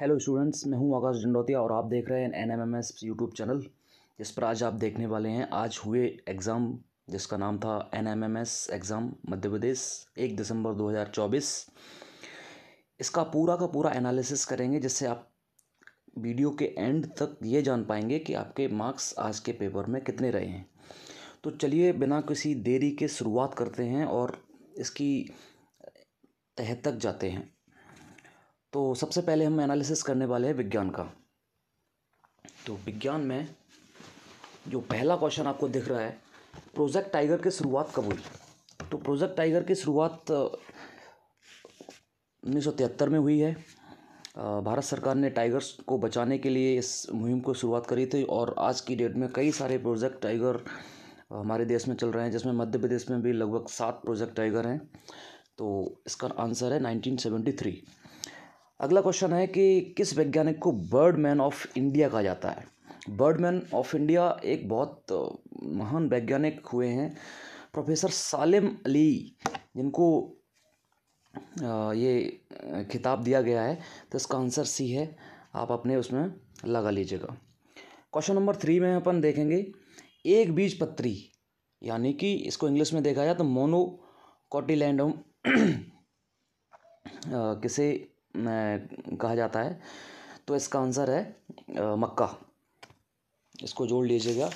Hello students, मैं हूं आकाश जंडौतिया और आप देख रहे हैं NMMS यूट्यूब चैनल, जिस पर आज आप देखने वाले हैं आज हुए एग्ज़ाम जिसका नाम था NMMS एग्ज़ाम मध्य प्रदेश 1 दिसंबर 2024। इसका पूरा का पूरा एनालिसिस करेंगे जिससे आप वीडियो के एंड तक ये जान पाएंगे कि आपके मार्क्स आज के पेपर में कितने रहे हैं। तो चलिए बिना किसी देरी के शुरुआत करते हैं और इसकी तह तक जाते हैं। तो सबसे पहले हम एनालिसिस करने वाले हैं विज्ञान का। तो विज्ञान में जो पहला क्वेश्चन आपको दिख रहा है, प्रोजेक्ट टाइगर की शुरुआत कब हुई? तो प्रोजेक्ट टाइगर की शुरुआत 1973 में हुई है। भारत सरकार ने टाइगर्स को बचाने के लिए इस मुहिम को शुरुआत करी थी और आज की डेट में कई सारे प्रोजेक्ट टाइगर हमारे देश में चल रहे हैं, जिसमें मध्य प्रदेश में भी लगभग 7 प्रोजेक्ट टाइगर हैं। तो इसका आंसर है 1973। अगला क्वेश्चन है कि किस वैज्ञानिक को बर्डमैन ऑफ इंडिया कहा जाता है? बर्डमैन ऑफ इंडिया एक बहुत महान वैज्ञानिक हुए हैं, प्रोफेसर सालिम अली, जिनको ये खिताब दिया गया है। तो इसका आंसर सी है, आप अपने उसमें लगा लीजिएगा। क्वेश्चन नंबर 3 में अपन देखेंगे एक बीजपत्री, यानी कि इसको इंग्लिश में देखा जाए तो मोनोकोटिलैंडम किसे कहा जाता है? तो इसका आंसर है मक्का। इसको जोड़ लीजिएगा।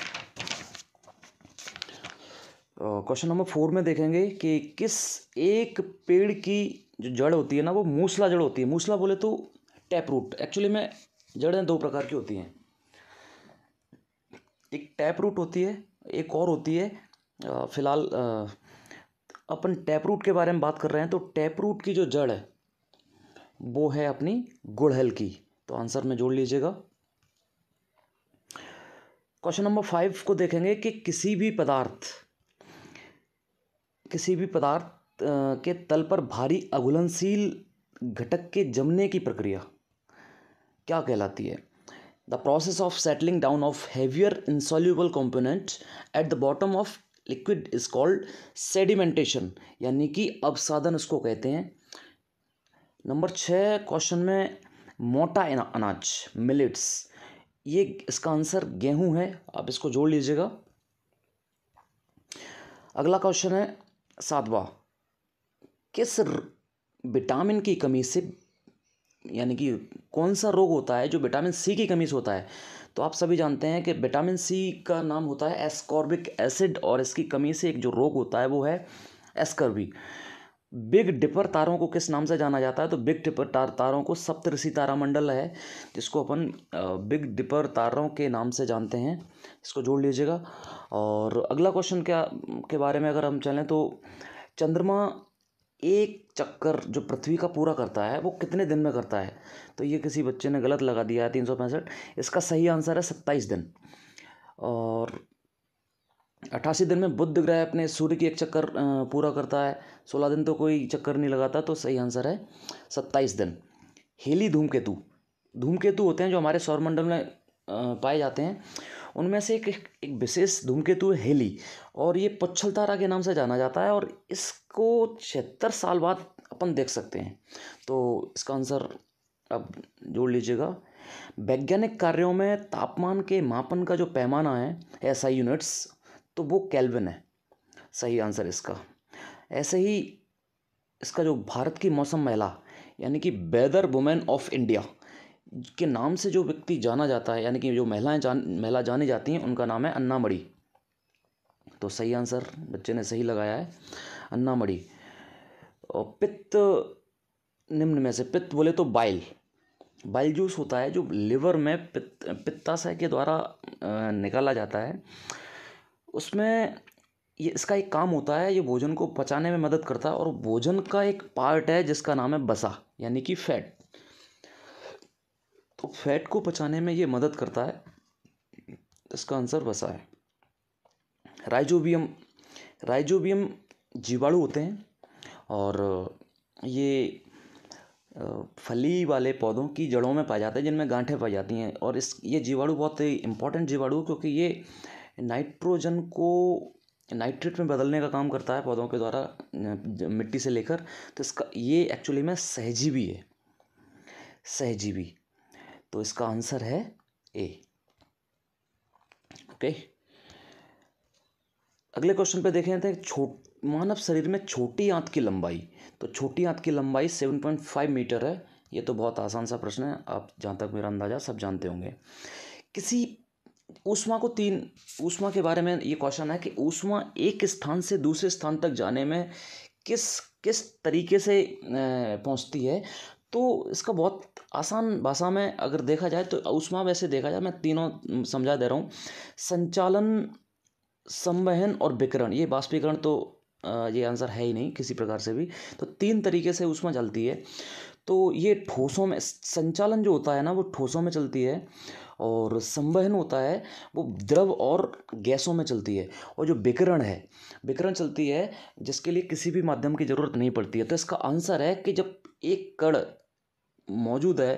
क्वेश्चन नंबर 4 में देखेंगे कि किस एक पेड़ की जो जड़ होती है ना, वो मूसला जड़ होती है। मूसला बोले तो टैप रूट। एक्चुअली में जड़ें 2 प्रकार की होती हैं, एक टैप रूट होती है, एक और होती है फिलहाल अपन टैप रूट के बारे में बात कर रहे हैं। तो टैप रूट की जो जड़ है वो है अपनी गुड़हल की। तो आंसर में जोड़ लीजिएगा। क्वेश्चन नंबर 5 को देखेंगे कि किसी भी पदार्थ के तल पर भारी अघुलनशील घटक के जमने की प्रक्रिया क्या कहलाती है? The process of settling down of heavier insoluble component at the bottom of liquid is called sedimentation, यानी कि अवसादन उसको कहते हैं। नंबर 6 क्वेश्चन में मोटा अनाज मिलेट्स, ये इसका आंसर गेहूं है। आप इसको जोड़ लीजिएगा। अगला क्वेश्चन है 7वां, किस विटामिन की कमी से, यानी कि कौन सा रोग होता है जो विटामिन सी की कमी से होता है? तो आप सभी जानते हैं कि विटामिन सी का नाम होता है एस्कॉर्बिक एसिड और इसकी कमी से एक जो रोग होता है वो है एस्कर्वी। बिग डिपर तारों को किस नाम से जाना जाता है? तो बिग डिपर तारों को सप्तऋषि तारामंडल है, जिसको अपन बिग डिपर तारों के नाम से जानते हैं। इसको जोड़ लीजिएगा। और अगला क्वेश्चन क्या के बारे में अगर हम चलें तो चंद्रमा एक चक्कर जो पृथ्वी का पूरा करता है वो कितने दिन में करता है? तो ये किसी बच्चे ने गलत लगा दिया है, 365। इसका सही आंसर है 27 दिन। और 88 दिन में बुध ग्रह अपने सूर्य की एक चक्कर पूरा करता है। 16 दिन तो कोई चक्कर नहीं लगाता। तो सही आंसर है 27 दिन। हेली धूमकेतु होते हैं जो हमारे सौरमंडल में पाए जाते हैं। उनमें से एक विशेष धूमकेतु है हेली, और ये पुच्छल तारा के नाम से जाना जाता है और इसको 76 साल बाद अपन देख सकते हैं। तो इसका आंसर अब जोड़ लीजिएगा। वैज्ञानिक कार्यों में तापमान के मापन का जो पैमाना है SI यूनिट्स, तो वो केल्विन है। सही आंसर इसका। ऐसे ही इसका जो भारत की मौसम महिला, यानी कि वेदर वुमेन ऑफ इंडिया के नाम से जो व्यक्ति जाना जाता है, यानी कि जो महिला जानी जाती हैं, उनका नाम है अन्ना मणि। तो सही आंसर बच्चे ने सही लगाया है, अन्ना मणि। और पित्त, निम्न में से पित्त बोले तो बाइल जूस होता है जो लिवर में पित्ताशय के द्वारा निकाला जाता है। उसमें ये इसका एक काम होता है, ये भोजन को पचाने में मदद करता है और भोजन का एक पार्ट है जिसका नाम है वसा, यानी कि फैट। तो फैट को पचाने में ये मदद करता है। इसका आंसर वसा है। राइजोबियम जीवाणु होते हैं और ये फली वाले पौधों की जड़ों में पाए जाते हैं, जिनमें गांठें पाई जाती हैं। और ये जीवाणु बहुत ही इंपॉर्टेंट जीवाणु, क्योंकि ये नाइट्रोजन को नाइट्रेट में बदलने का काम करता है पौधों के द्वारा मिट्टी से लेकर। तो इसका ये एक्चुअली में सहजीवी है, सहजीवी। तो इसका आंसर है ए। ओके, अगले क्वेश्चन पे देखें थे मानव शरीर में छोटी आंत की लंबाई। तो छोटी आंत की लंबाई 7.5 मीटर है। ये तो बहुत आसान सा प्रश्न है, आप जहाँ तक मेरा अंदाजा सब जानते होंगे। किसी ऊष्मा के बारे में ये क्वेश्चन है कि ऊष्मा एक स्थान से दूसरे स्थान तक जाने में किस किस तरीके से पहुंचती है। तो इसका बहुत आसान भाषा में अगर देखा जाए तो ऊष्मा, वैसे देखा जाए, मैं तीनों समझा दे रहा हूँ। संचालन, संवहन और विकिरण। ये बाष्पीकरण तो ये आंसर है ही नहीं किसी प्रकार से भी। तो 3 तरीके से ऊष्मा चलती है। तो ये ठोसों में, संचालन जो होता है ना वो ठोसों में चलती है, और संवहन होता है वो द्रव और गैसों में चलती है, और जो विकिरण चलती है जिसके लिए किसी भी माध्यम की ज़रूरत नहीं पड़ती है। तो इसका आंसर है कि जब एक कण मौजूद है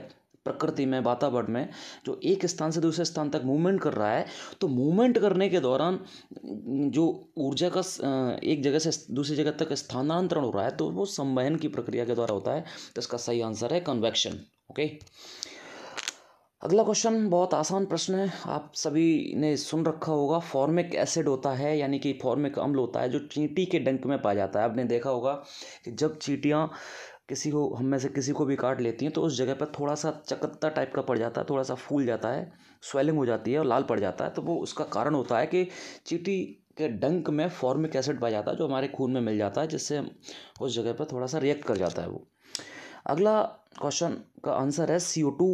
प्रकृति में, वातावरण में, जो एक स्थान से दूसरे स्थान तक मूवमेंट कर रहा है, तो मूवमेंट करने के दौरान जो ऊर्जा का एक जगह से दूसरी जगह तक स्थानांतरण हो रहा है, तो वो संवहन की प्रक्रिया के द्वारा होता है। तो इसका सही आंसर है कन्वेक्शन। ओके, अगला क्वेश्चन बहुत आसान प्रश्न है, आप सभी ने सुन रखा होगा। फॉर्मिक एसिड होता है, यानी कि फॉर्मिक अम्ल होता है, जो चींटी के डंक में पाया जाता है। आपने देखा होगा कि जब चींटियाँ हम में से किसी को भी काट लेती हैं तो उस जगह पर थोड़ा सा चकत्ता टाइप का पड़ जाता है, थोड़ा सा फूल जाता है, स्वेलिंग हो जाती है और लाल पड़ जाता है। तो वो उसका कारण होता है कि चींटी के डंक में फॉर्मिक एसिड पाया जाता है, जो हमारे खून में मिल जाता है, जिससे उस जगह पर थोड़ा सा रिएक्ट कर जाता है वो। अगला क्वेश्चन का आंसर है CO2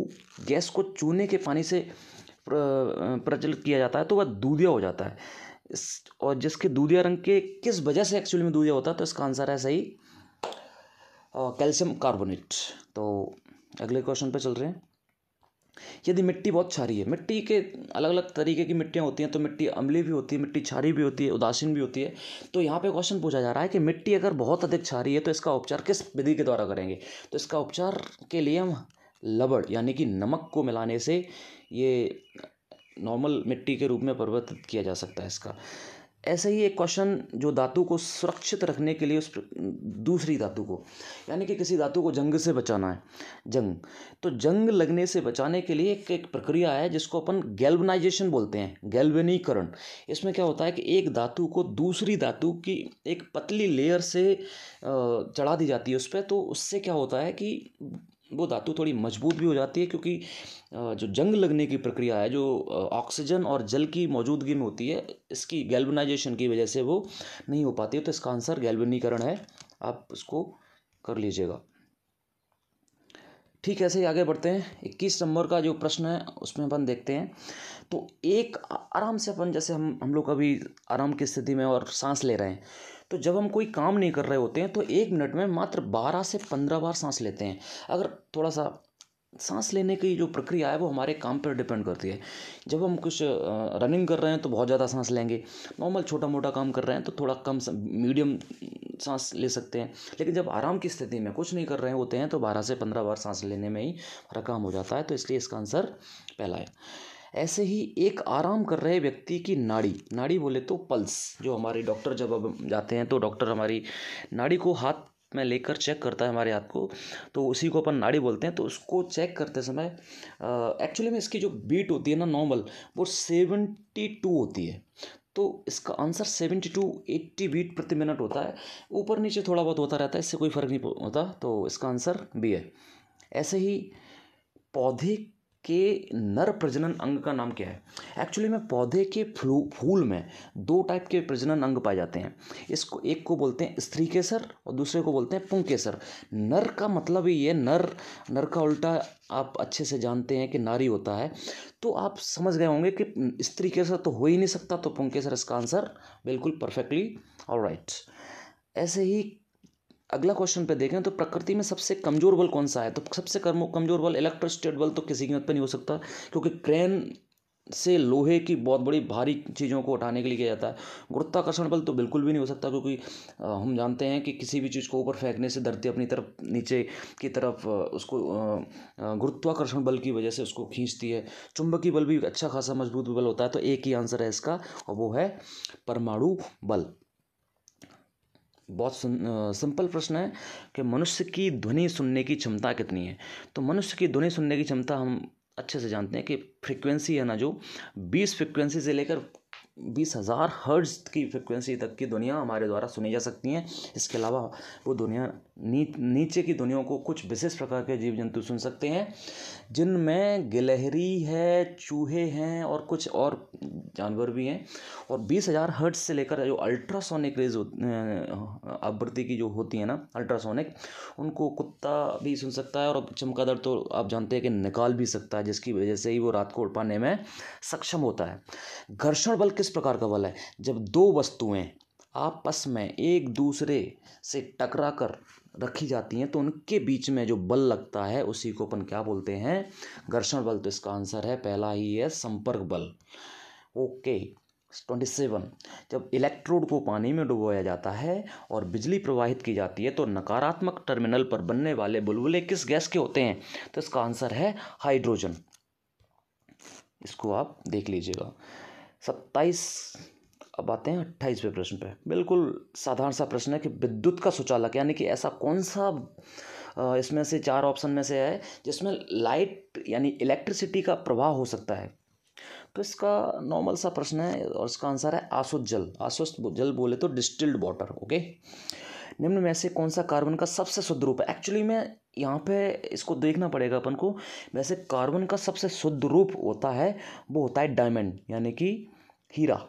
गैस को चूने के पानी से प्रज्वलित किया जाता है तो वह दूधिया हो जाता है। और जिसके दूधिया रंग के किस वजह से एक्चुअली में दूधिया होता है, तो इसका आंसर है सही कैल्शियम कार्बोनेट। तो अगले क्वेश्चन पे चल रहे हैं। यदि मिट्टी बहुत क्षारीय है, मिट्टी के अलग अलग तरीके की मिट्टियाँ होती हैं, तो मिट्टी अम्लीय भी होती है, मिट्टी क्षारीय भी होती है, उदासीन भी होती है। तो यहाँ पे क्वेश्चन पूछा जा रहा है कि मिट्टी अगर बहुत अधिक क्षारीय है तो इसका उपचार किस विधि के द्वारा करेंगे। तो इसका उपचार के लिए हम लवण यानी कि नमक को मिलाने से ये नॉर्मल मिट्टी के रूप में परिवर्तित किया जा सकता है इसका। ऐसे ही एक क्वेश्चन जो धातु को सुरक्षित रखने के लिए दूसरी धातु को, यानी कि किसी धातु को जंग से बचाना है, तो जंग लगने से बचाने के लिए एक प्रक्रिया है जिसको अपन गैल्वनाइजेशन बोलते हैं, गैल्वेनीकरण। इसमें क्या होता है कि एक धातु को दूसरी धातु की एक पतली लेयर से चढ़ा दी जाती है उस पर। तो उससे क्या होता है कि वो धातु थोड़ी मजबूत भी हो जाती है, क्योंकि जो जंग लगने की प्रक्रिया है जो ऑक्सीजन और जल की मौजूदगी में होती है, इसकी गैल्वेनाइजेशन की वजह से वो नहीं हो पाती है। तो इसका आंसर गैल्वेनीकरण है, आप उसको कर लीजिएगा। ठीक है, ऐसे ही आगे बढ़ते हैं। 21 नंबर का जो प्रश्न है उसमें अपन देखते हैं। तो एक आराम से अपन, जैसे हम लोग अभी आराम की स्थिति में और सांस ले रहे हैं, तो जब हम कोई काम नहीं कर रहे होते हैं तो 1 मिनट में मात्र 12 से 15 बार सांस लेते हैं। अगर थोड़ा सा सांस लेने की जो प्रक्रिया है वो हमारे काम पर डिपेंड करती है। जब हम कुछ रनिंग कर रहे हैं तो बहुत ज़्यादा सांस लेंगे, नॉर्मल छोटा मोटा काम कर रहे हैं तो थोड़ा कम मीडियम सांस ले सकते हैं। लेकिन जब आराम की स्थिति में कुछ नहीं कर रहे होते हैं तो 12 से 15 बार सांस लेने में ही हमारा काम हो जाता है। तो इसलिए इसका आंसर पहला है। ऐसे ही एक आराम कर रहे व्यक्ति की नाड़ी बोले तो पल्स, जो हमारे डॉक्टर जब अब जाते हैं तो डॉक्टर हमारी नाड़ी को हाथ में लेकर चेक करता है हमारे हाथ को, तो उसी को अपन नाड़ी बोलते हैं। तो उसको चेक करते समय एक्चुअली में इसकी जो बीट होती है ना नॉर्मल, वो 72 होती है। तो इसका आंसर 72-80 बीट प्रति मिनट होता है। ऊपर नीचे थोड़ा बहुत होता रहता है, इससे कोई फ़र्क नहीं होता। तो इसका आंसर बी है। ऐसे ही पौधे के नर प्रजनन अंग का नाम क्या है। एक्चुअली में पौधे के फूल में 2 टाइप के प्रजनन अंग पाए जाते हैं। इसको एक को बोलते हैं स्त्री केसर और दूसरे को बोलते हैं पुंकेसर। नर का मतलब ही ये नर का उल्टा आप अच्छे से जानते हैं कि नारी होता है। तो आप समझ गए होंगे कि स्त्री केसर तो हो ही नहीं सकता, तो पुंकेसर इसका आंसर बिल्कुल परफेक्टली ऑलराइट। ऐसे ही अगला क्वेश्चन पे देखें तो प्रकृति में सबसे कमज़ोर बल कौन सा है। तो सबसे कमज़ोर बल इलेक्ट्रोस्टैटिक बल तो किसी कीमत पे नहीं हो सकता, क्योंकि क्रेन से लोहे की बहुत बड़ी भारी चीज़ों को उठाने के लिए किया जाता है। गुरुत्वाकर्षण बल तो बिल्कुल भी नहीं हो सकता, क्योंकि हम जानते हैं कि किसी भी चीज़ को ऊपर फेंकने से धरती अपनी तरफ नीचे की तरफ उसको गुरुत्वाकर्षण बल की वजह से उसको खींचती है। चुंबकीय बल भी अच्छा खासा मजबूत बल होता है। तो एक ही आंसर है इसका, और वो है परमाणु बल। बहुत सिंपल प्रश्न है कि मनुष्य की ध्वनि सुनने की क्षमता कितनी है। तो मनुष्य की ध्वनि सुनने की क्षमता हम अच्छे से जानते हैं कि फ्रीक्वेंसी है ना, जो 20 फ्रीक्वेंसी से लेकर 20,000 हर्ट्ज की फ्रिक्वेंसी तक की ध्वनियाँ हमारे द्वारा सुनी जा सकती हैं। इसके अलावा वो ध्वनियाँ नीचे की ध्वनियों को कुछ विशेष प्रकार के जीव जंतु सुन सकते हैं, जिनमें गिलहरी है, चूहे हैं और कुछ और जानवर भी हैं। और 20,000 हर्ट्ज से लेकर जो अल्ट्रासोनिक रेज आवृत्ति की जो होती है ना अल्ट्रासोनिक, उनको कुत्ता भी सुन सकता है। और चमगादड़ तो आप जानते हैं कि निकाल भी सकता है, जिसकी वजह से ही वो रात को उड़ पाने में सक्षम होता है। घर्षण बल किस प्रकार का बल है? जब दो वस्तुएं आपस में एक दूसरे से टकरा कर रखी जाती हैं तो उनके बीच में जो बल लगता है उसी को अपन क्या बोलते हैं? घर्षण बल। तो इसका आंसर है पहला ही है संपर्क बल। ओके 27, जब इलेक्ट्रोड को पानी में डुबोया जाता है और बिजली प्रवाहित की जाती है तो नकारात्मक टर्मिनल पर बनने वाले बुलबुले किस गैस के होते हैं? तो इसका आंसर है हाइड्रोजन। इसको आप देख लीजिएगा। 27। अब आते हैं 28वें प्रश्न पे। बिल्कुल साधारण सा प्रश्न है कि विद्युत का सुचालक, यानी कि ऐसा कौन सा इसमें से 4 ऑप्शन में से है जिसमें लाइट यानी इलेक्ट्रिसिटी का प्रवाह हो सकता है? तो इसका नॉर्मल सा प्रश्न है और इसका आंसर है आसुत जल। आसुत जल बोले तो डिस्टिल्ड वाटर। ओके, निम्न में से कौन सा कार्बन का सबसे शुद्ध रूप है? एक्चुअली में यहाँ पे इसको देखना पड़ेगा अपन को। वैसे कार्बन का सबसे शुद्ध रूप होता है, वो होता है डायमंड, यानी कि हीरा।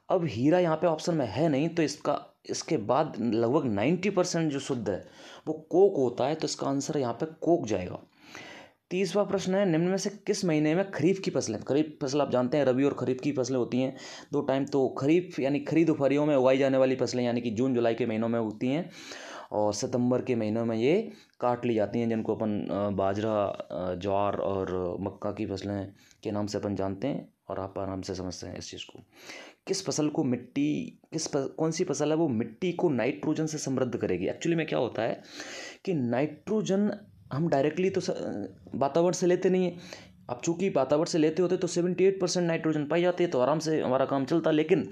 अब हीरा यहाँ पे ऑप्शन में है नहीं, तो इसके बाद लगभग 90% जो शुद्ध है वो कोक होता है, तो इसका आंसर यहाँ पे कोक जाएगा। 30वां प्रश्न है, निम्न में से किस महीने में खरीफ की फसलें? खरीफ फसल आप जानते हैं रबी और खरीफ की फसलें होती हैं 2 टाइम। तो खरीफ यानी खरीद उपहरियों में उगाई जाने वाली फसलें यानी कि जून जुलाई के महीनों में उगती हैं और सितंबर के महीनों में ये काट ली जाती हैं, जिनको अपन बाजरा, ज्वार और मक्का की फसलें के नाम से अपन जानते हैं और आप आराम से समझते हैं इस चीज़ को। किस फसल को कौन सी फसल है वो मिट्टी को नाइट्रोजन से समृद्ध करेगी? एक्चुअली में क्या होता है कि नाइट्रोजन हम डायरेक्टली तो वातावरण से लेते नहीं है। अब चूंकि वातावरण से लेते होते तो 78% नाइट्रोजन पाई जाती है, तो आराम से हमारा काम चलता। लेकिन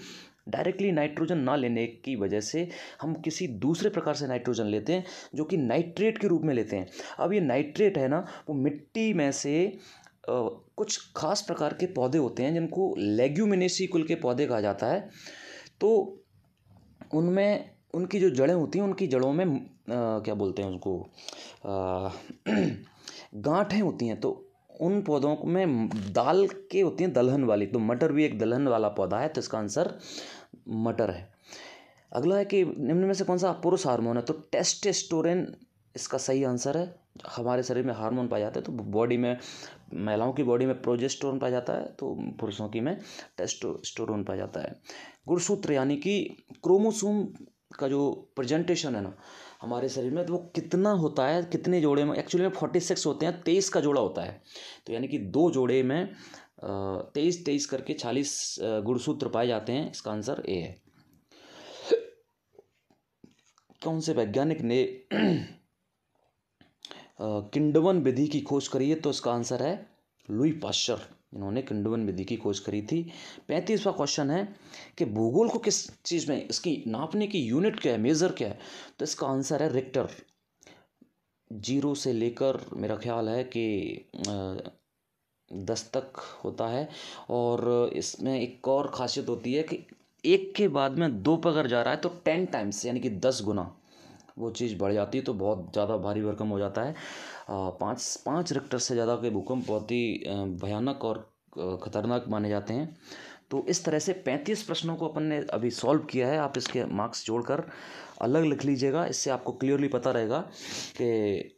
डायरेक्टली नाइट्रोजन ना लेने की वजह से हम किसी दूसरे प्रकार से नाइट्रोजन लेते हैं, जो कि नाइट्रेट के रूप में लेते हैं। अब ये नाइट्रेट है ना, वो मिट्टी में से कुछ खास प्रकार के पौधे होते हैं जिनको लेग्यूमिनेसी कुल के पौधे कहा जाता है। तो उनमें उनकी जो जड़ें होती हैं, उनकी जड़ों में क्या बोलते हैं उसको, गांठें होती हैं। तो उन पौधों में दाल के होती हैं दलहन वाली, तो मटर भी एक दलहन वाला पौधा है, तो इसका आंसर मटर है। अगला है कि निम्न में से कौन सा पुरुष हार्मोन है? तो टेस्टोस्टेरोन इसका सही आंसर है। हमारे शरीर में हार्मोन पाए जाते हैं, तो बॉडी में महिलाओं की बॉडी में प्रोजेस्टेरोन पाया जाता है, तो पुरुषों की में टेस्टोस्टेरोन पाया जाता है। गुणसूत्र यानी कि क्रोमोसोम का जो प्रेजेंटेशन है ना हमारे शरीर में, तो वो कितना होता है, कितने जोड़े में? एक्चुअली में 46 होते हैं, 23 का जोड़ा होता है। तो यानी कि 2 जोड़े में 23 करके 46 गुणसूत्र पाए जाते हैं। इसका आंसर ए है। कौन से वैज्ञानिक ने किंडवन विधि की खोज करी है? तो इसका आंसर है लुई पाश्चर, इन्होंने किंडवन विधि की खोज करी थी। 35वां क्वेश्चन है कि भूगोल को किस चीज़ में, इसकी नापने की यूनिट क्या है, मेज़र क्या है? तो इसका आंसर है रिक्टर। 0 से लेकर मेरा ख्याल है कि 10 तक होता है। और इसमें एक और ख़ासियत होती है कि 1 के बाद में 2 पर अगर जा रहा है तो 10 टाइम्स यानी कि 10 गुना वो चीज़ बढ़ जाती है, तो बहुत ज़्यादा भारी भरकम हो जाता है। 5 रिक्टर से ज़्यादा के भूकंप बहुत ही भयानक और ख़तरनाक माने जाते हैं। तो इस तरह से 35 प्रश्नों को अपन ने अभी सॉल्व किया है। आप इसके मार्क्स जोड़कर अलग लिख लीजिएगा, इससे आपको क्लियरली पता रहेगा कि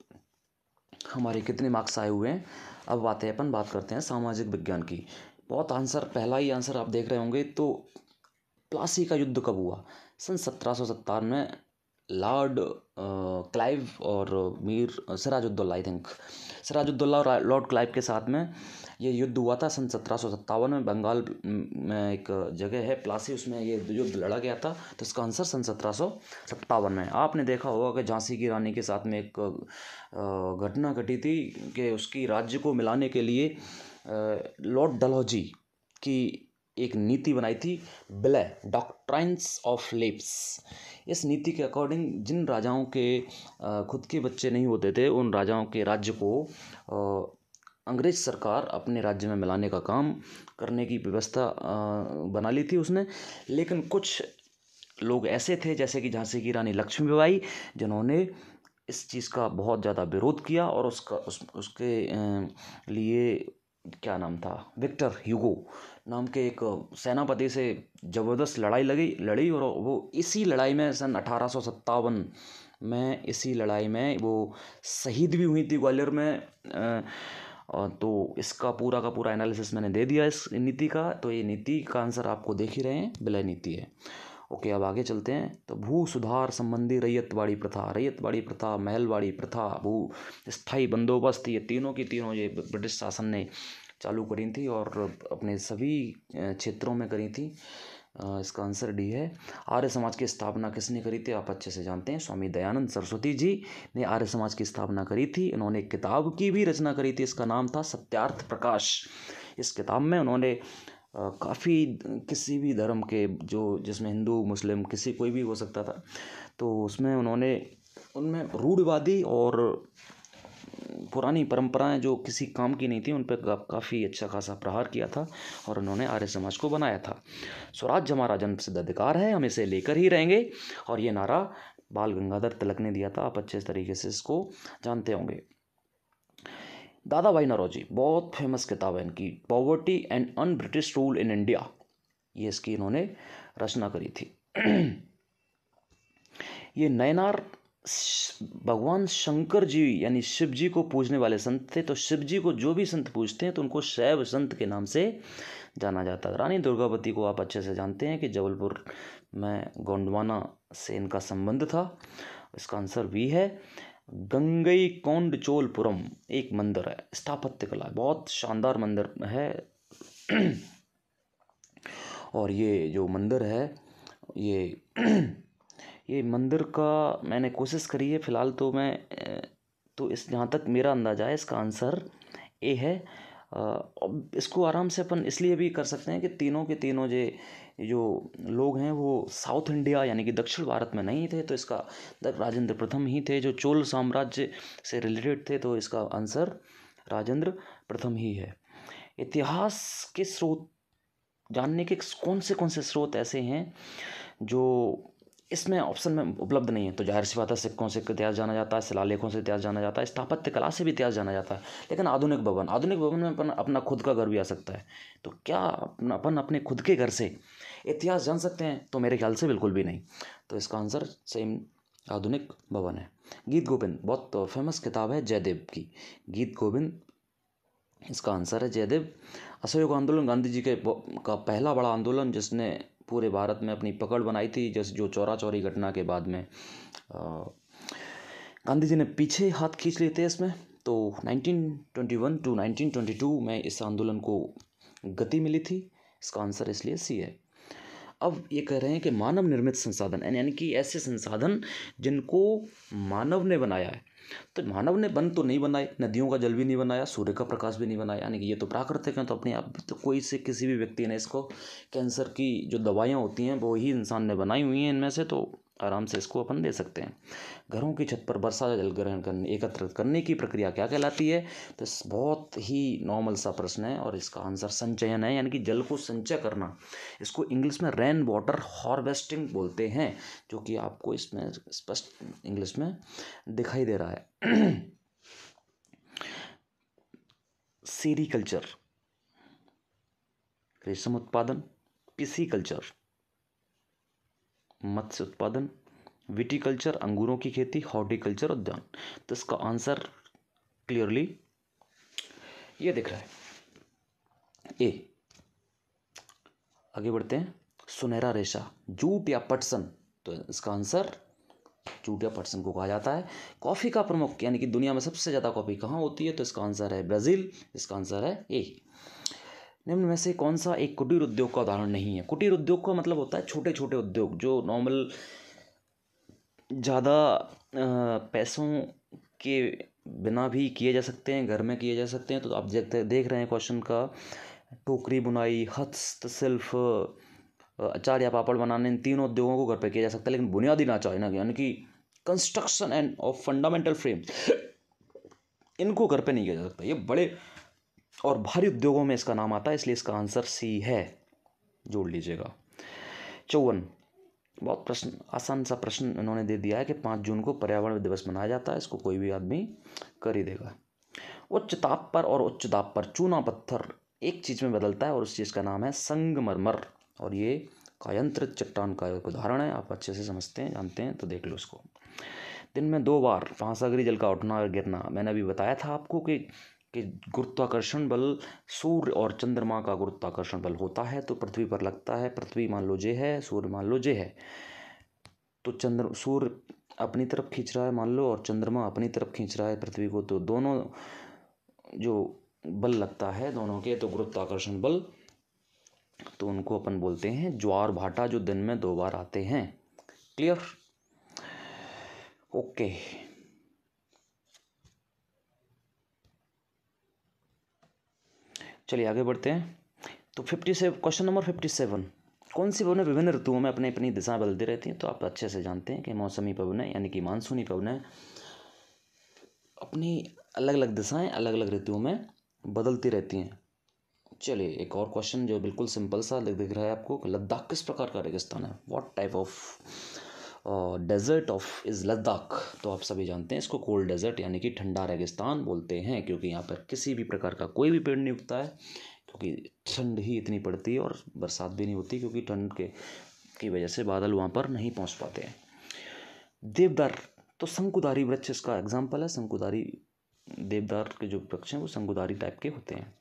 हमारे कितने मार्क्स आए हुए हैं। अब बात करते हैं सामाजिक विज्ञान की। बहुत आंसर, पहला ही आंसर आप देख रहे होंगे। तो प्लासी का युद्ध कब हुआ? सन 1757 में लॉर्ड क्लाइव और मीर सिराजुद्दौला, आई थिंक सिराजुद्दौला और लॉर्ड क्लाइव के साथ में ये युद्ध हुआ था सन 1757 में। बंगाल में एक जगह है प्लासी, उसमें ये युद्ध लड़ा गया था। तो इसका आंसर सन 1757 में। आपने देखा होगा कि झांसी की रानी के साथ में एक घटना घटी थी कि उसकी राज्य को मिलाने के लिए लॉर्ड डलहौजी की एक नीति बनाई थी, बिले डॉक्ट्राइन्स ऑफ लेप्स। इस नीति के अकॉर्डिंग जिन राजाओं के खुद के बच्चे नहीं होते थे, उन राजाओं के राज्य को अंग्रेज सरकार अपने राज्य में मिलाने का काम करने की व्यवस्था बना ली थी उसने। लेकिन कुछ लोग ऐसे थे जैसे कि झांसी की रानी लक्ष्मीबाई, जिन्होंने इस चीज़ का बहुत ज़्यादा विरोध किया और उसके लिए क्या नाम था, विक्टर ह्यूगो नाम के एक सेनापति से ज़बरदस्त लड़ी और वो इसी लड़ाई में सन 1857 में, इसी लड़ाई में वो शहीद भी हुई थी ग्वालियर में। तो इसका पूरा का पूरा एनालिसिस मैंने दे दिया इस नीति का। तो ये नीति का आंसर आपको देख ही रहे हैं, विलय नीति है। ओके, अब आगे चलते हैं। तो भू सुधार संबंधी रैयतवाड़ी प्रथा, महलवाड़ी प्रथा, भू स्थायी बंदोबस्त, ये तीनों की तीनों ये ब्रिटिश शासन ने चालू करी थी और अपने सभी क्षेत्रों में करी थी। इसका आंसर डी है। आर्य समाज की स्थापना किसने करी थी, आप अच्छे से जानते हैं, स्वामी दयानंद सरस्वती जी ने आर्य समाज की स्थापना करी थी। इन्होंने एक किताब की भी रचना करी थी, इसका नाम था सत्यार्थ प्रकाश। इस किताब में उन्होंने काफ़ी किसी भी धर्म के, जो जिसमें हिंदू मुस्लिम किसी कोई भी हो सकता था, तो उसमें उन्होंने उनमें रूढ़िवादी और पुरानी परंपराएं जो किसी काम की नहीं थी उन पर काफ़ी अच्छा खासा प्रहार किया था और उन्होंने आर्य समाज को बनाया था। स्वराज्य हमारा जन्मसिद्ध अधिकार है, हम इसे लेकर ही रहेंगे, और ये नारा बाल गंगाधर तिलक ने दिया था। आप अच्छे तरीके से इसको जानते होंगे। दादा भाई नौरोजी, बहुत फेमस किताब है इनकी, poverty and un British rule in India, ये इसकी इन्होंने रचना करी थी। ये नयनार भगवान शंकर जी यानी शिव जी को पूजने वाले संत थे। तो शिव जी को जो भी संत पूजते हैं तो उनको शैव संत के नाम से जाना जाता है। रानी दुर्गावती को आप अच्छे से जानते हैं कि जबलपुर में गोंडवाना से इनका संबंध था। इसका आंसर भी है। गंगई कोंडचोलपुरम एक मंदिर है, स्थापत्य कला, बहुत शानदार मंदिर है। और ये जो मंदिर है, ये मंदिर का मैंने कोशिश करी है, फ़िलहाल तो मैं तो इस जहाँ तक मेरा अंदाज़ा है इसका आंसर ए है। इसको आराम से अपन इसलिए भी कर सकते हैं कि तीनों के तीनों जो लोग हैं वो साउथ इंडिया यानी कि दक्षिण भारत में नहीं थे, तो इसका राजेंद्र प्रथम ही थे जो चोल साम्राज्य से रिलेटेड थे, तो इसका आंसर राजेंद्र प्रथम ही है। इतिहास के स्रोत जानने के कौन से स्रोत ऐसे हैं जो इसमें ऑप्शन में उपलब्ध नहीं है, तो जाहिर सी बात है सिक्कों से इतिहास जाना जाता है, शिलालेखों से इतिहास जाना जाता है, स्थापत्य कला से भी इतिहास जाना जाता है। लेकिन आधुनिक भवन में अपन अपना खुद का घर भी आ सकता है, तो क्या अपन अपने खुद के घर से इतिहास जान सकते हैं? तो मेरे ख्याल से बिल्कुल भी नहीं। तो इसका आंसर सेम आधुनिक भवन है। गीत गोविंद बहुत फेमस किताब है जयदेव की, गीत गोविंद इसका आंसर है जयदेव। असहयोग आंदोलन गांधी जी का पहला बड़ा आंदोलन जिसने पूरे भारत में अपनी पकड़ बनाई थी, जैसे जो चौरा चौरी घटना के बाद में गांधी जी ने पीछे हाथ खींच लिए थे इसमें। तो 1921 टू 1922 में इस आंदोलन को गति मिली थी। इसका आंसर इसलिए सी है। अब ये कह रहे हैं कि मानव निर्मित संसाधन यानी कि ऐसे संसाधन जिनको मानव ने बनाया है। तो मानव ने बन तो नहीं बनाए, नदियों का जल भी नहीं बनाया, सूर्य का प्रकाश भी नहीं बनाया, यानी कि ये तो प्राकृतिक है। तो अपने आप तो कोई से किसी भी व्यक्ति ने इसको, कैंसर की जो दवाइयाँ होती हैं वो ही इंसान ने बनाई हुई हैं इनमें से, तो आराम से इसको अपन दे सकते हैं। घरों की छत पर वर्षा जल ग्रहण करने एकत्रित करने की प्रक्रिया क्या कहलाती है? तो बहुत ही नॉर्मल सा प्रश्न है और इसका आंसर संचयन है, यानी कि जल को संचय करना। इसको इंग्लिश में रेन वाटर हार्वेस्टिंग बोलते हैं, जो कि आपको इसमें स्पष्ट इंग्लिश में दिखाई दे रहा है। सेरीकल्चर रेशम उत्पादन, पिसीकल्चर मत्स्य उत्पादन, विटीकल्चर अंगूरों की खेती, हॉर्टिकल्चर उद्यान। तो इसका आंसर क्लियरली ये दिख रहा है, ए। आगे बढ़ते हैं। सुनहरा रेशा, जूट या पटसन, तो इसका आंसर जूट या पटसन को कहा जाता है। कॉफ़ी का प्रमुख यानी कि दुनिया में सबसे ज़्यादा कॉफ़ी कहाँ होती है? तो इसका आंसर है ब्राज़ील। इसका आंसर है ए। निम्न में से कौन सा एक कुटीर उद्योग का उदाहरण नहीं है? कुटीर उद्योग का मतलब होता है छोटे छोटे उद्योग जो नॉर्मल ज़्यादा पैसों के बिना भी किए जा सकते हैं, घर में किए जा सकते हैं। तो आप देख रहे हैं क्वेश्चन का, टोकरी बुनाई, हस्तशिल्प, अचार या पापड़ बनाने, इन तीनों उद्योगों को घर पे किया जा सकता है। लेकिन बुनियादी ढांचा यानी कि construction end of fundamental frame, इनको घर पे नहीं किया जा सकता। ये बड़े और भारी उद्योगों में इसका नाम आता है, इसलिए इसका आंसर सी है, जोड़ लीजिएगा। 54, बहुत प्रश्न, आसान सा प्रश्न इन्होंने दे दिया है कि 5 जून को पर्यावरण दिवस मनाया जाता है, इसको कोई भी आदमी कर ही देगा। उच्च ताप पर और उच्च दाब पर चूना पत्थर एक चीज़ में बदलता है और उस चीज़ का नाम है संगमरमर, और ये कायांतरित चट्टान का एक उदाहरण है, आप अच्छे से समझते हैं, जानते हैं तो देख लो इसको। दिन में 2 बार महासागरीय जल का उठना और गिरना, मैंने अभी बताया था आपको कि गुरुत्वाकर्षण बल सूर्य और चंद्रमा का गुरुत्वाकर्षण बल होता है तो पृथ्वी पर लगता है। पृथ्वी मान लो जे है, सूर्य मान लो जे है, तो सूर्य अपनी तरफ खींच रहा है मान लो, और चंद्रमा अपनी तरफ खींच रहा है पृथ्वी को, तो दोनों जो बल लगता है दोनों के, तो गुरुत्वाकर्षण बल, तो उनको अपन बोलते हैं ज्वार भाटा, जो दिन में 2 बार आते हैं। क्लियर? ओके, चलिए आगे बढ़ते हैं। तो 57, क्वेश्चन नंबर 57, कौन सी पवनें विभिन्न ऋतुओं में अपनी अपनी दिशा बदलती रहती हैं? तो आप अच्छे से जानते हैं कि मौसमी पवनें यानी कि मानसूनी पवनें अपनी अलग अलग दिशाएं अलग अलग ऋतुओं में बदलती रहती हैं। चलिए एक और क्वेश्चन जो बिल्कुल सिंपल सा दिख रहा है आपको, लद्दाख किस प्रकार का रेगिस्तान है? What type of desert of is Ladakh? तो आप सभी जानते हैं इसको कोल्ड डेजर्ट यानी कि ठंडा रेगिस्तान बोलते हैं, क्योंकि यहाँ पर किसी भी प्रकार का कोई भी पेड़ नहीं उगता है, क्योंकि ठंड ही इतनी पड़ती है और बरसात भी नहीं होती, क्योंकि ठंड की वजह से बादल वहाँ पर नहीं पहुँच पाते हैं। देवदार, तो शंकुधारी वृक्ष इसका एग्जाम्पल है। शंकुधारी देवदार के जो वृक्ष हैं वो शंकुधारी टाइप के होते हैं।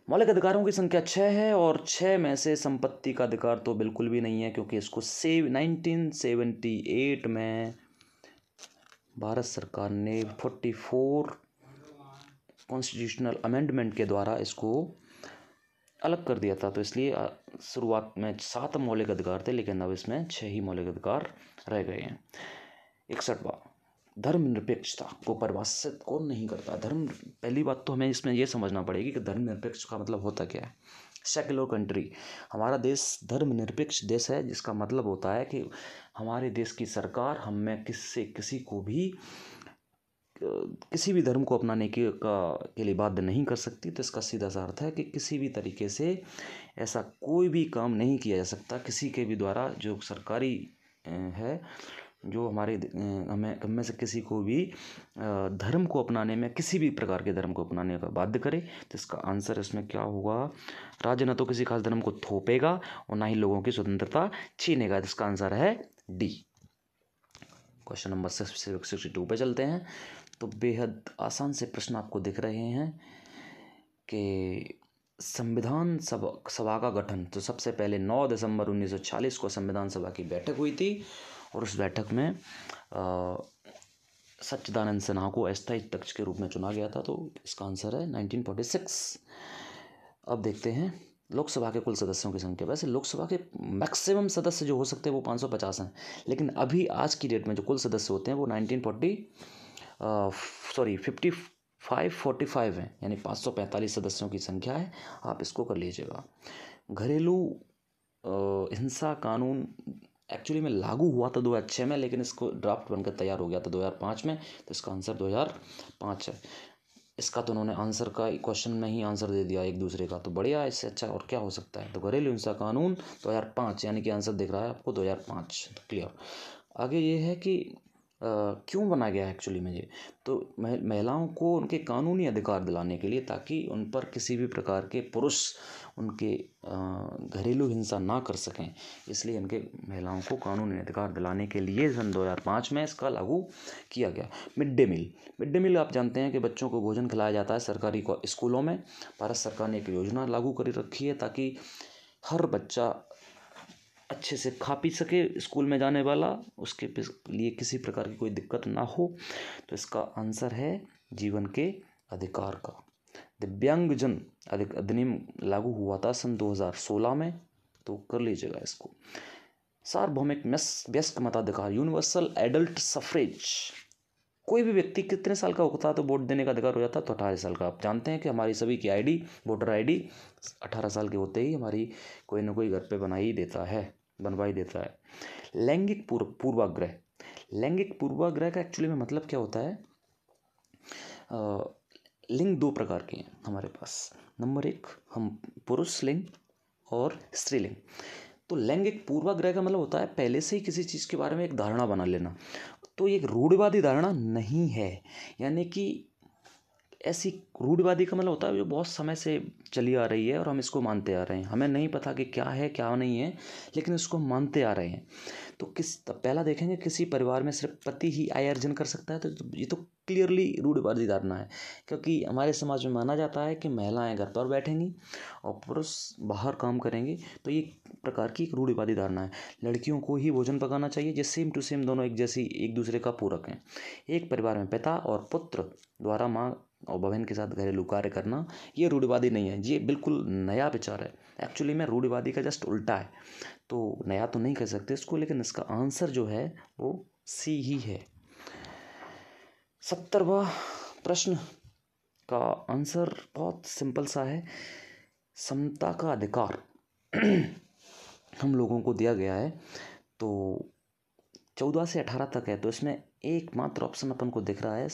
मौलिक अधिकारों की संख्या 6 है, और 6 में से संपत्ति का अधिकार तो बिल्कुल भी नहीं है, क्योंकि इसको 1978 में भारत सरकार ने 44 कॉन्स्टिट्यूशनल अमेंडमेंट के द्वारा इसको अलग कर दिया था, तो इसलिए शुरुआत में 7 मौलिक अधिकार थे, लेकिन अब इसमें 6 ही मौलिक अधिकार रह गए हैं। 61वां, धर्मनिरपेक्षता को परिभाषित कौन नहीं करता? पहली बात तो हमें इसमें यह समझना पड़ेगी कि धर्मनिरपेक्ष का मतलब होता क्या है। सेक्युलर कंट्री, हमारा देश धर्मनिरपेक्ष देश है, जिसका मतलब होता है कि हमारे देश की सरकार हम में किसी को भी किसी भी धर्म को अपनाने के लिए बाध्य नहीं कर सकती। तो इसका सीधा सा अर्थ है कि किसी भी तरीके से ऐसा कोई भी काम नहीं किया जा सकता किसी के भी द्वारा जो सरकारी है, जो हम में से किसी को भी धर्म को अपनाने में, किसी भी प्रकार के धर्म को अपनाने का बाध्य करे। तो इसका आंसर इसमें क्या होगा? राज्य न तो किसी खास धर्म को थोपेगा और ना ही लोगों की स्वतंत्रता छीनेगा। इसका आंसर है डी। क्वेश्चन नंबर 62 पे चलते हैं। तो बेहद आसान से प्रश्न आपको दिख रहे हैं कि संविधान सभा का गठन, तो सबसे पहले 9 दिसंबर 1940 को संविधान सभा की बैठक हुई थी, और उस बैठक में सच्चिदानंद सिन्हा को अस्थायी अध्यक्ष के रूप में चुना गया था। तो इसका आंसर है 1946। अब देखते हैं लोकसभा के कुल सदस्यों की संख्या। वैसे लोकसभा के मैक्सिमम सदस्य जो हो सकते हैं वो 550 हैं, लेकिन अभी आज की डेट में जो कुल सदस्य होते हैं वो 5545 हैं, यानी 545 सदस्यों की संख्या है। आप इसको कर लीजिएगा। घरेलू हिंसा कानून एक्चुअली में लागू हुआ था 2006 में, लेकिन इसको ड्राफ्ट बनकर तैयार हो गया था 2005 में। तो इसका आंसर 2005 है। इसका तो उन्होंने आंसर का क्वेश्चन में ही आंसर दे दिया एक दूसरे का, तो बढ़िया, इससे अच्छा और क्या हो सकता है। तो घरेलू हिंसा कानून 2005, यानी कि आंसर दिख रहा है आपको 2005। तो क्लियर। आगे ये है कि क्यों बना गया है एक्चुअली में ये, तो महिलाओं को उनके कानूनी अधिकार दिलाने के लिए, ताकि उन पर किसी भी प्रकार के पुरुष उनके घरेलू हिंसा ना कर सकें, इसलिए इनके महिलाओं को कानूनी अधिकार दिलाने के लिए सन 2005 में इसका लागू किया गया। मिड डे मील आप जानते हैं कि बच्चों को भोजन खिलाया जाता है सरकारी स्कूलों में। भारत सरकार ने एक योजना लागू कर रखी है ताकि हर बच्चा अच्छे से खा पी सके स्कूल में जाने वाला, उसके लिए किसी प्रकार की कोई दिक्कत ना हो। तो इसका आंसर है जीवन के अधिकार का। दिव्यांगजन अधिनियम लागू हुआ था सन 2016 में, तो कर लीजिएगा इसको। सार्वभौमिक वयस्क मताधिकार, यूनिवर्सल एडल्ट सफरेज, कोई भी व्यक्ति कितने साल का होता है तो वोट देने का अधिकार हो जाता है? तो 18 साल का। आप जानते हैं कि हमारी सभी की आईडी, वोटर आईडी 18 साल के होते ही हमारी कोई ना कोई घर पे बनवा ही देता है। लैंगिक पूर्वाग्रह का एक्चुअली में मतलब क्या होता है? लिंग दो प्रकार के हैं हमारे पास। नंबर एक, हम पुरुष लिंग और स्त्रीलिंग। तो लैंगिक पूर्वाग्रह का मतलब होता है पहले से ही किसी चीज़ के बारे में एक धारणा बना लेना। तो ये एक रूढ़िवादी धारणा नहीं है, यानी कि ऐसी रूढ़िवादी का मतलब होता है जो बहुत समय से चली आ रही है और हम इसको मानते आ रहे हैं। हमें नहीं पता कि क्या है क्या नहीं है, लेकिन इसको हम मानते आ रहे हैं। तो पहला देखेंगे, किसी परिवार में सिर्फ पति ही आय अर्जन कर सकता है, तो ये तो क्लियरली रूढ़िवादी धारणा है, क्योंकि हमारे समाज में माना जाता है कि महिलाएं घर पर बैठेंगी और पुरुष बाहर काम करेंगे। तो ये प्रकार की एक रूढ़िवादी धारणा है। लड़कियों को ही भोजन पकाना चाहिए, जो सेम टू सेम दोनों एक जैसी, एक दूसरे का पूरक हैं। एक परिवार में पिता और पुत्र द्वारा माँ और बहन के साथ घरेलू कार्य करना, ये रूढ़िवादी नहीं है, ये बिल्कुल नया विचार है। एक्चुअली में रूढ़िवादी का जस्ट उल्टा है। तो नया तो नहीं कह सकते इसको, लेकिन इसका आंसर जो है वो सी ही है। 70वां प्रश्न का आंसर बहुत सिंपल सा है। समता का अधिकार हम लोगों को दिया गया है, तो 14 से 18 तक है। तो इसमें एकमात्र ऑप्शन अपन को दिख रहा है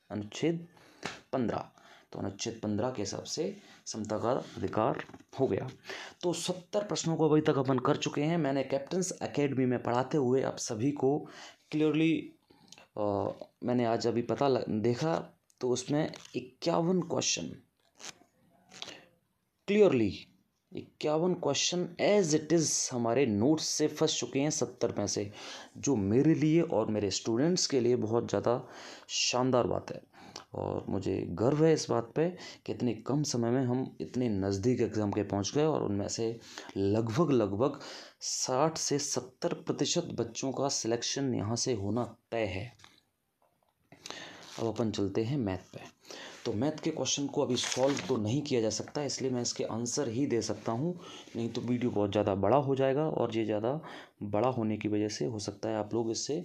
अनुच्छेद 15। तो अनुच्छेद 15 के हिसाब से समता का अधिकार हो गया। तो 70 प्रश्नों को अभी तक अपन कर चुके हैं। मैंने कैप्टन्स एकेडमी में पढ़ाते हुए आप सभी को क्लियरली मैंने आज अभी देखा, तो उसमें 51 question clearly 51 question as it is हमारे नोट्स से फंस चुके हैं 70 में से, जो मेरे लिए और मेरे स्टूडेंट्स के लिए बहुत ज़्यादा शानदार बात है। और मुझे गर्व है इस बात पे कि इतने कम समय में हम इतने नज़दीक एग्ज़ाम के पहुंच गए, और उनमें से लगभग 60 से 70% बच्चों का सिलेक्शन यहाँ से होना तय है। अब अपन चलते हैं मैथ पे। तो मैथ के क्वेश्चन को अभी सॉल्व तो नहीं किया जा सकता, इसलिए मैं इसके आंसर ही दे सकता हूँ, नहीं तो वीडियो बहुत ज़्यादा बड़ा हो जाएगा, और ये ज़्यादा बड़ा होने की वजह से हो सकता है आप लोग इससे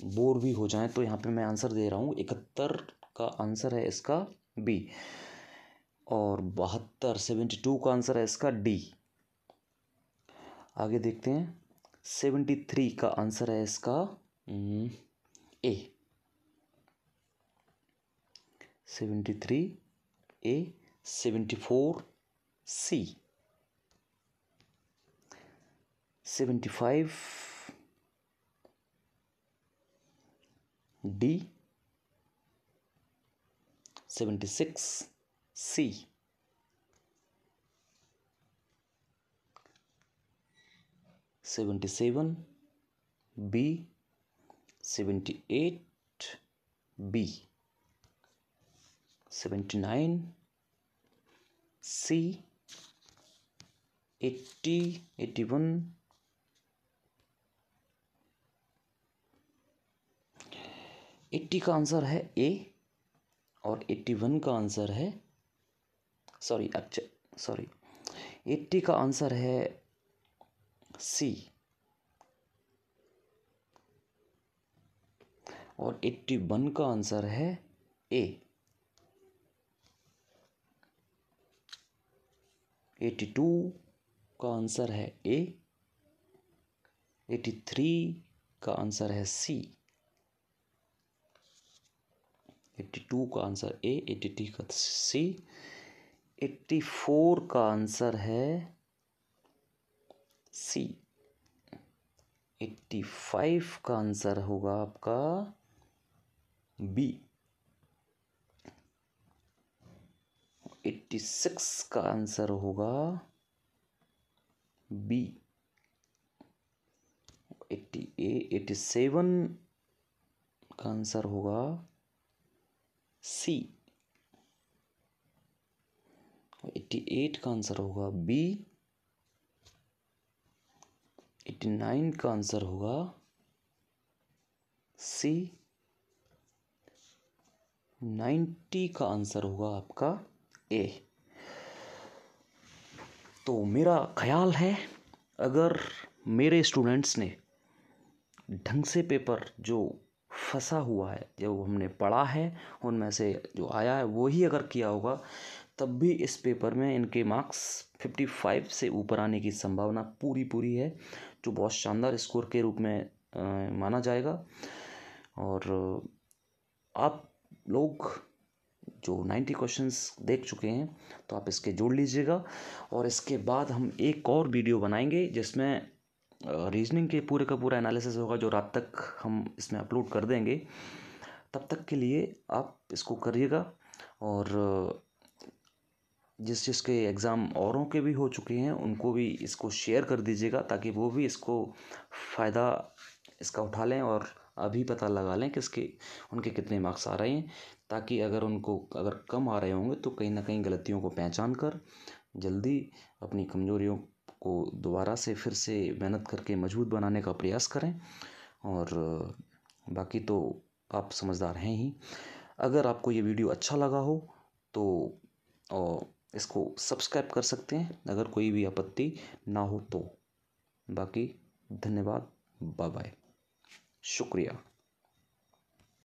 बोर भी हो जाएं। तो यहाँ पे मैं आंसर दे रहा हूँ, 71 का आंसर है इसका बी, और 72 का आंसर है इसका डी। आगे देखते हैं, 73 का आंसर है इसका ए, 73 ए, 74 सी, 75 डी, 76 सी, 77 बी, 78 बी, 79 सी, 80 81 80 का आंसर है ए, और 81 का आंसर है 80 का आंसर है सी, और 81 का आंसर है ए। 82 का आंसर है ए, 83 का आंसर है सी, 82 का आंसर ए, 83 का सी, 84 का आंसर है सी, 85 का आंसर होगा आपका बी, 86 का आंसर होगा बी, 87 का आंसर होगा सी, 88 का आंसर होगा बी, 89 का आंसर होगा सी, 90 का आंसर होगा आपका ए। तो मेरा ख्याल है, अगर मेरे स्टूडेंट्स ने ढंग से पेपर जो फंसा हुआ है, जो हमने पढ़ा है, उनमें से जो आया है वो ही अगर किया होगा, तब भी इस पेपर में इनके मार्क्स 55 से ऊपर आने की संभावना पूरी है, जो बहुत शानदार स्कोर के रूप में माना जाएगा। और आप लोग जो 90 क्वेश्चंस देख चुके हैं, तो आप इसके जोड़ लीजिएगा। और इसके बाद हम एक और वीडियो बनाएंगे जिसमें रीजनिंग के पूरे का पूरा एनालिसिस होगा, जो रात तक हम इसमें अपलोड कर देंगे। तब तक के लिए आप इसको करिएगा। और जिसके एग्ज़ाम औरों के भी हो चुके हैं उनको भी इसको शेयर कर दीजिएगा, ताकि वो भी इसको फ़ायदा इसका उठा लें और अभी पता लगा लें कि उनके कितने मार्क्स आ रहे हैं, ताकि अगर कम आ रहे होंगे तो कहीं ना कहीं गलतियों को पहचान कर जल्दी अपनी कमज़ोरियों को दोबारा से फिर से मेहनत करके मजबूत बनाने का प्रयास करें। और बाकी तो आप समझदार हैं ही। अगर आपको ये वीडियो अच्छा लगा हो तो इसको सब्सक्राइब कर सकते हैं, अगर कोई भी आपत्ति ना हो तो। बाकी धन्यवाद, बाय बाय, शुक्रिया।